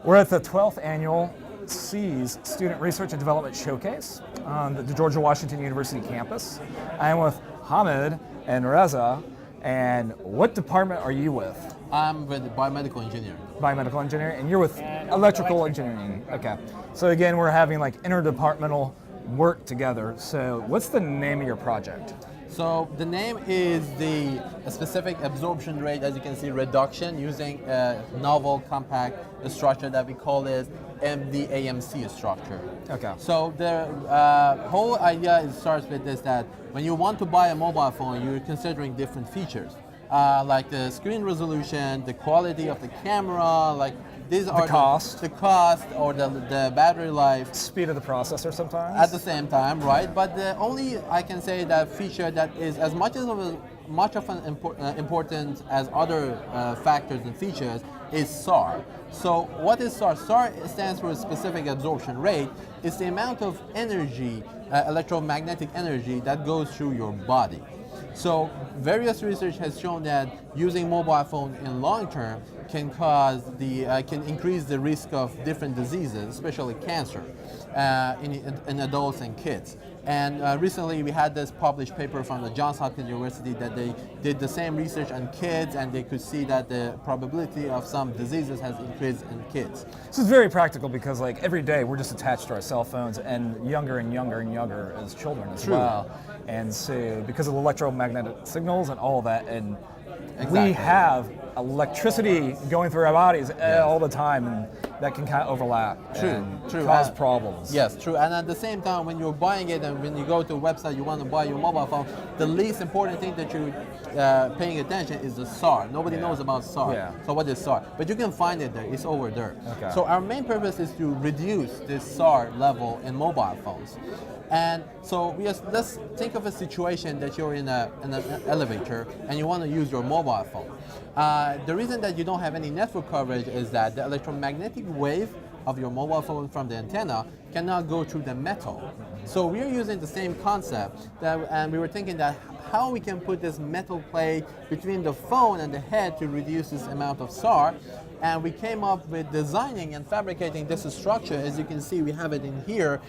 We're at the 12th annual SEAS Student Research and Development Showcase on the George Washington University campus. I'm with Hamid and Reza, and what department are you with? I'm with biomedical engineering. Biomedical engineering, and you're with electrical engineering. Okay. So again, we're having like interdepartmental work together. So what's the name of your project? So the name is the specific absorption rate, as you can see, reduction using a novel compact structure that we call it MDAMC structure. Okay. So the whole idea starts with this, that when you want to buy a mobile phone, you're considering different features. Like the screen resolution, the quality of the camera, like these are the cost or the battery life, speed of the processor sometimes. At the same time, right? But the only, I can say, that feature that is as much of an important as other factors and features is SAR. So what is SAR? SAR stands for specific absorption rate. It's the amount of energy, electromagnetic energy, that goes through your body. So various research has shown that using mobile phone in long term can can increase the risk of different diseases, especially cancer, in adults and kids. And recently we had this published paper from the Johns Hopkins University that they did the same research on kids, and they could see that the probability of some diseases has increased in kids. This is very practical because like every day we're just attached to our cell phones, and younger and younger and younger as children as well. And so because of electromagnetic signals and all of that, and we have electricity going through our bodies all the time, and that can kind of overlap and cause problems. Yes, true. And at the same time, when you're buying it and when you go to a website, you want to buy your mobile phone, the least important thing that you're paying attention is the SAR. Nobody knows about SAR. Yeah. So what is SAR? But you can find it there. It's over there. Okay. So our main purpose is to reduce this SAR level in mobile phones. And so let's think of a situation that you're in an elevator and you want to use your mobile phone. The reason that you don't have any network coverage is that the electromagnetic wave of your mobile phone from the antenna cannot go through the metal. So we're using the same concept, and we were thinking that how we can put this metal plate between the phone and the head to reduce this amount of SAR. And we came up with designing and fabricating this structure. As you can see, we have it in here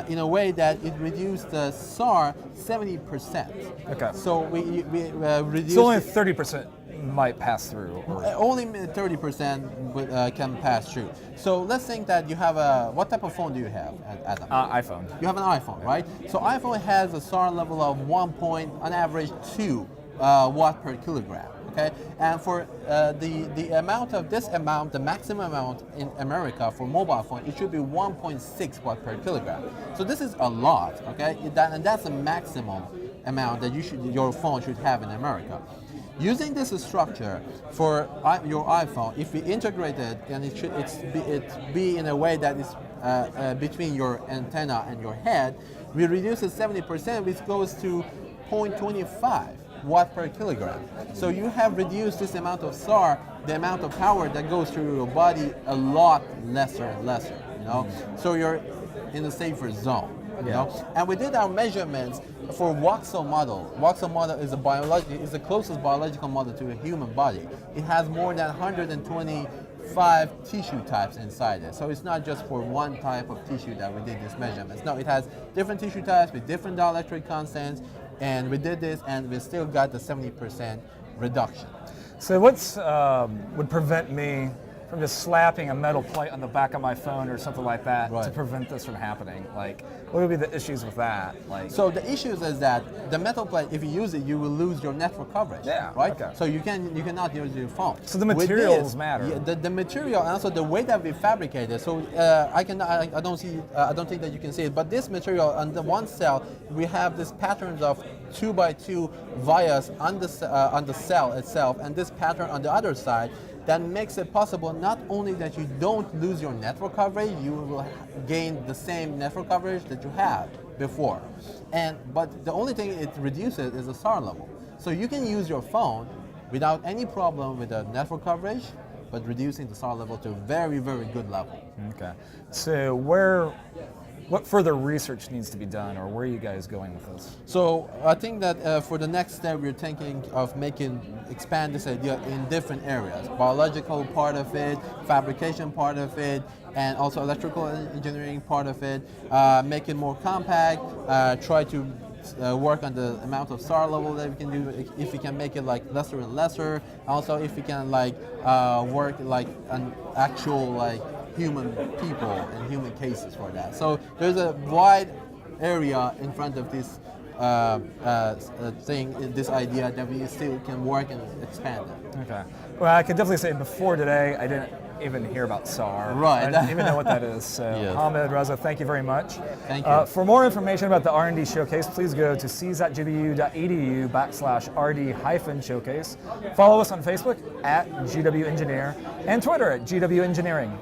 in a way that it reduced the SAR 70%. Okay. So we reduced. So only 30% might pass through. Only 30% can pass through. So let's think that you have what type of phone do you have, Adam? iPhone. You have an iPhone, right? So iPhone has a SAR level of on average 2 watt per kilogram. Okay, and for the amount of the maximum amount in America for mobile phone, it should be 1.6 watt per kilogram. So this is a lot, okay, and that's the maximum amount that your phone should have in America. Using this structure for your iPhone, if we integrate it, and it be in a way that is between your antenna and your head, we reduce it 70%, which goes to 0.25 watt per kilogram. So you have reduced this amount of SAR, the amount of power that goes through your body, a lot lesser and lesser. So you're in a safer zone. And we did our measurements for voxel model. Voxel model is the closest biological model to a human body. It has more than 125 tissue types inside it. So it's not just for one type of tissue that we did these measurements. No, it has different tissue types with different dielectric constants, and we did this, and we still got the 70% reduction. So what's would prevent me from just slapping a metal plate on the back of my phone or something like that to prevent this from happening? Like, what would be the issues with that? Like, so the issues is that the metal plate, if you use it, you will lose your network coverage. Yeah. Right. Okay. So you cannot use your phone. So the materials matter. Yeah, the material, and also the way that we fabricate it. So I don't think that you can see it, but this material on the one cell, we have this patterns of 2x2 vias on the cell itself, and this pattern on the other side. That makes it possible not only that you don't lose your network coverage, you will gain the same network coverage that you had before. But the only thing it reduces is the SAR level. So you can use your phone without any problem with the network coverage, but reducing the SAR level to a very, very good level. Okay. So where what further research needs to be done, or where are you guys going with this? So I think that for the next step, we're thinking of expand this idea in different areas. Biological part of it, fabrication part of it, and also electrical engineering part of it. Make it more compact, try to work on the amount of SAR level that we can do, if we can make it like lesser and lesser. Also, if we can like work like an actual like human people and human cases for that. So there's a wide area in front of this this idea that we still can work and expand it. Okay. Well, I could definitely say before today, I didn't even hear about SAR. Right. I didn't even know what that is. So, Yes. Hamid, Reza, thank you very much. Thank you. For more information about the R&D Showcase, please go to seysatgwu.edu/RD-Showcase. Follow us on Facebook @GW Engineer and Twitter @GW Engineering.